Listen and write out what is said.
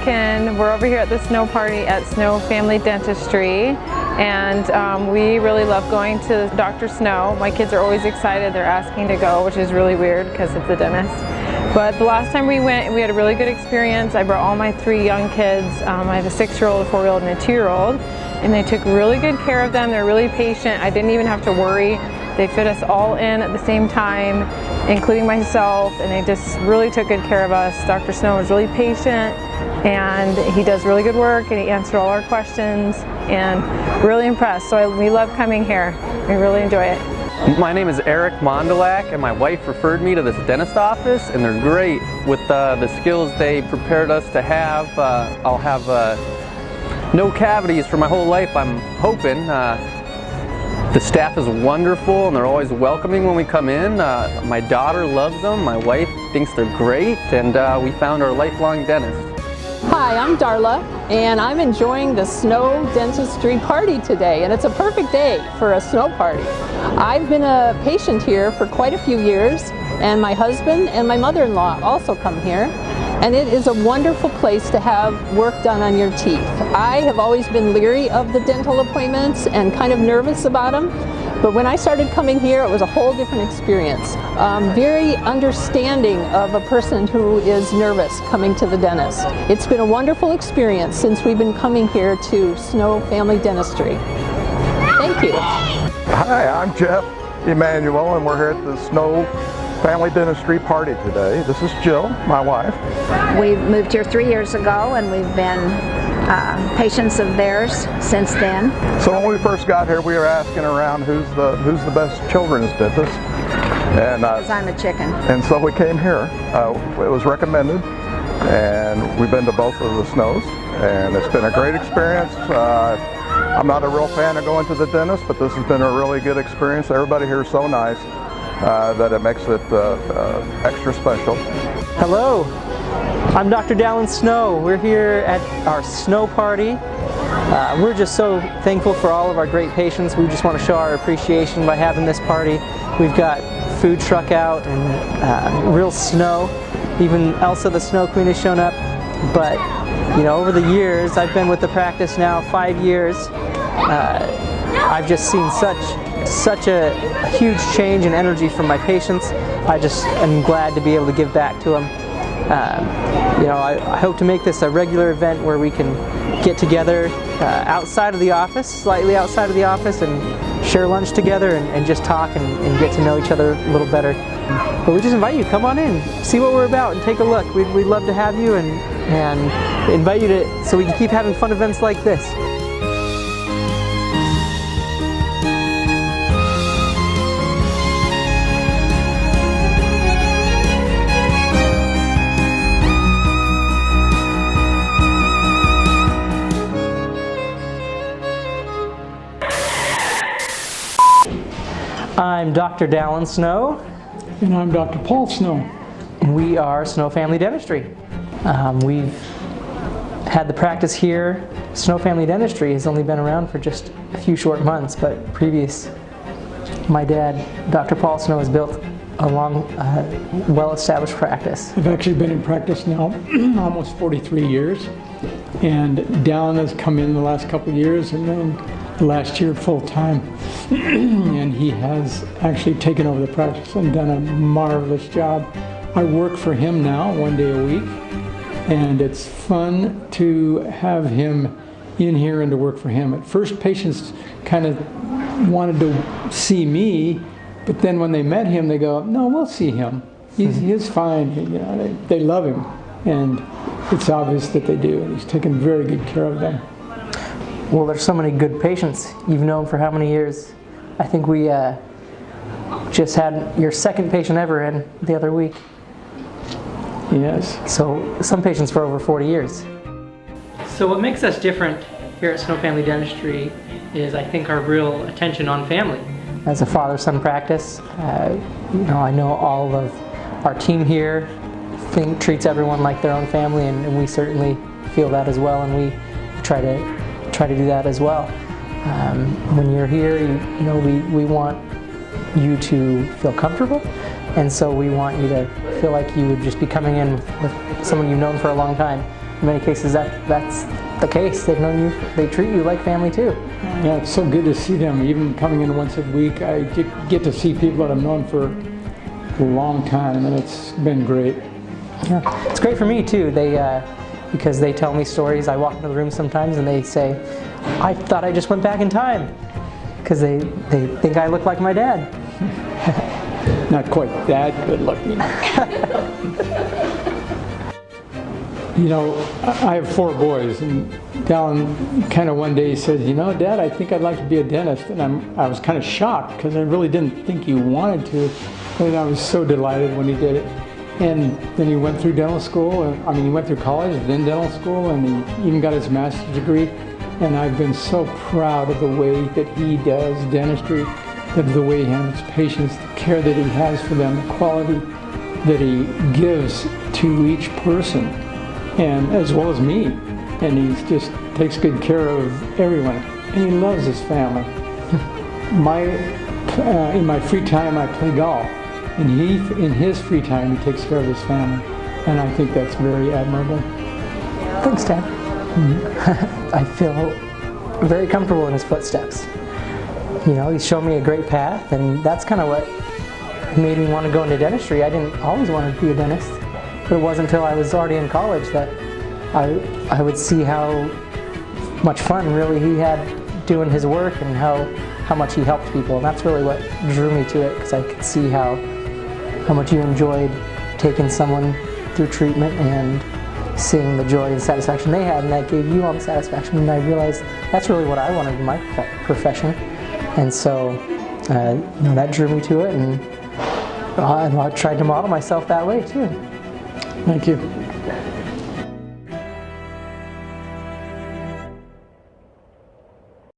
weekend. We're over here at the Snow party at Snow Family Dentistry, and we really love going to Dr. Snow. My kids are always excited. They're asking to go, which is really weird because it's a dentist. But the last time we went, we had a really good experience. I brought all my 3 young kids. I have a 6-year-old, a 4-year-old, and a 2-year-old, and they took really good care of them. They're really patient. I didn't even have to worry. They fit us all in at the same time, including myself, and they just really took good care of us. Dr. Snow is really patient, and he does really good work, and he answered all our questions, and really impressed. So we love coming here. We really enjoy it. My name is Eric Mondalak, and my wife referred me to this dentist office, and they're great with the skills they prepared us to have. I'll have no cavities for my whole life, I'm hoping. The staff is wonderful, and they're always welcoming when we come in. My daughter loves them, my wife thinks they're great, and we found our lifelong dentist. Hi, I'm Darla, and I'm enjoying the Snow Dentistry party today, and it's a perfect day for a snow party. I've been a patient here for quite a few years, and my husband and my mother-in-law also come here. And it is a wonderful place to have work done on your teeth. I have always been leery of the dental appointments and kind of nervous about them, but when I started coming here, it was a whole different experience. Very understanding of a person who is nervous coming to the dentist. It's been a wonderful experience since we've been coming here to Snow Family Dentistry. Thank you. Hi, I'm Jeff Emanuel, and we're here at the Snow Family Dentistry party today. This is Jill, my wife. We moved here 3 years ago, and we've been patients of theirs since then. So when we first got here, we were asking around who's the best children's dentist, and Because I'm a chicken. And so we came here. It was recommended, and we've been to both of the Snows, and it's been a great experience. I'm not a real fan of going to the dentist, but this has been a really good experience. Everybody here is so nice that it makes it extra special. Hello, I'm Dr. Dallin Snow. We're here at our snow party. We're just so thankful for all of our great patients. We just want to show our appreciation by having this party. We've got food truck out and real snow. Even Elsa the Snow Queen has shown up. But you know, over the years, I've been with the practice now 5 years. I've just seen such a huge change in energy from my patients. I just am glad to be able to give back to them. You know, I hope to make this a regular event where we can get together outside of the office, slightly outside of the office, and share lunch together and just talk and get to know each other a little better. But we just invite you, come on in, see what we're about, and take a look. We'd love to have you and invite you to, so we can keep having fun events like this. I'm Dr. Dallin Snow. And I'm Dr. Paul Snow. We are Snow Family Dentistry. We've had the practice here. Snow Family Dentistry has only been around for just a few short months, but my dad, Dr. Paul Snow, has built a long, well-established practice. I've actually been in practice now almost 43 years, and Dallin has come in the last couple of years, and then last year full-time, and he has actually taken over the practice and done a marvelous job. I work for him now 1 day a week, and it's fun to have him in here and to work for him. At first, patients kind of wanted to see me, but then when they met him, they go, "No, we'll see him. He's fine." You know, they love him, and it's obvious that they do, and he's taken very good care of them. Well, there's so many good patients. You've known for how many years? I think we just had your second patient ever in the other week. Yes. So some patients for over 40 years. So what makes us different here at Snow Family Dentistry is, I think, our real attention on family. As a father-son practice, you know, I know all of our team here treats everyone like their own family, and we certainly feel that as well, and we try to do that as well. When you're here, you know, we want you to feel comfortable, and so we want you to feel like you would just be coming in with someone you've known for a long time. in many cases that's the case. They've known you, they treat you like family too. Yeah, it's so good to see them. Even coming in once a week, I get to see people that I've known for a long time, and it's been great. Yeah, it's great for me too. Because they tell me stories. I walk into the room sometimes and they say, I thought I just went back in time, because they think I look like my dad. Not quite that good looking. You know, I have 4 boys, and Dallin kind of one day said, you know, Dad, I think I'd like to be a dentist. And I was kind of shocked, because I really didn't think he wanted to. And I was so delighted when he did it. And then he went through dental school, he went through college, then dental school, and he even got his master's degree. And I've been so proud of the way that he does dentistry, of the way he handles patients, the care that he has for them, the quality that he gives to each person, and as well as me. And he just takes good care of everyone, and he loves his family. In my free time, I play golf, and in his free time, he takes care of his family, and I think that's very admirable. Thanks, Dad. I feel very comfortable in his footsteps. You know, he's shown me a great path, and that's kind of what made me want to go into dentistry. I didn't always want to be a dentist, but it wasn't until I was already in college that I would see how much fun really he had doing his work, and how much he helped people. And that's really what drew me to it, because I could see how much you enjoyed taking someone through treatment and seeing the joy and satisfaction they had, and that gave you all the satisfaction. And I realized that's really what I wanted in my profession. And so, that drew me to it, and I tried to model myself that way too. Thank you.